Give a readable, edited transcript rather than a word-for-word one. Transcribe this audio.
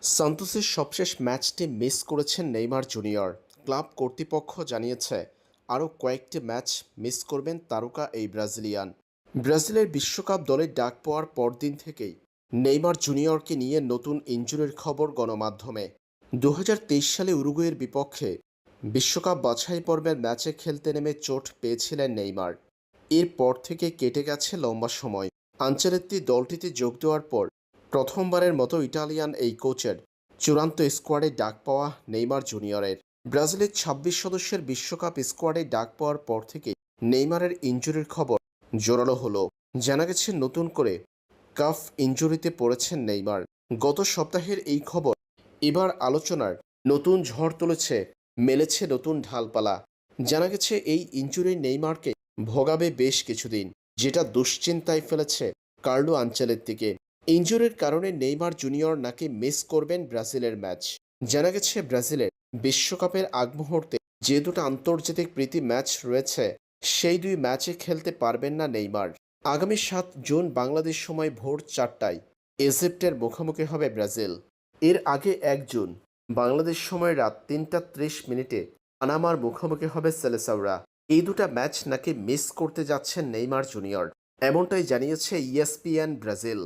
সান্তোসের সবশেষ ম্যাচটি মিস করেছেন নেইমার জুনিয়র। ক্লাব কর্তৃপক্ষ জানিয়েছে আরও কয়েকটি ম্যাচ মিস করবেন তারকা এই ব্রাজিলিয়ান। ব্রাজিলের বিশ্বকাপ দলে ডাক পাওয়ার পরদিন থেকেই নেইমার জুনিয়রকে নিয়ে নতুন ইনজুরির খবর গণমাধ্যমে। 2023 সালে উরুগুয়ের বিপক্ষে বিশ্বকাপ বাছাই পর্বের ম্যাচে খেলতে নেমে চোট পেয়েছিলেন নেইমার। এরপর থেকে কেটে গেছে লম্বা সময়। আনচেলত্তি দলটিতে যোগ দেওয়ার পর প্রথমবারের মতো ইটালিয়ান এই কোচের চূড়ান্ত স্কোয়াডে ডাক পাওয়া নেইমার জুনিয়রের। ব্রাজিলের 26 সদস্যের বিশ্বকাপ স্কোয়াডে ডাক পাওয়ার পর থেকে নেইমারের ইনজুরির খবর জোরালো হলো। জানা গেছে নতুন করে কাফ ইনজুরিতে পড়েছেন নেইমার। গত সপ্তাহের এই খবর এবার আলোচনার নতুন ঝড় তুলেছে, মেলেছে নতুন ঢালপালা। জানা গেছে এই ইনজুরি নেইমারকে ভোগাবে বেশ কিছুদিন, যেটা দুশ্চিন্তায় ফেলেছে কার্লো আনচেলত্তিকে। ইনজুরির কারণে নেইমার জুনিয়র নাকি মিস করবেন ব্রাজিলের ম্যাচ। জানা গেছে ব্রাজিলের বিশ্বকাপের আগ মুহূর্তে যে দুটো আন্তর্জাতিক প্রীতি ম্যাচ রয়েছে সেই দুই ম্যাচে খেলতে পারবেন না নেইমার। আগামী 7 জুন বাংলাদেশ সময় ভোর 4টায় ইজিপ্টের মুখোমুখি হবে ব্রাজিল। এর আগে 1 জুন বাংলাদেশ সময় রাত 3টা 30 মিনিটে পানামার মুখোমুখি হবে সেলেসাওরা। এই দুটা ম্যাচ নাকি মিস করতে যাচ্ছেন নেইমার জুনিয়র, এমনটাই জানিয়েছে ইএসপিএন ব্রাজিল।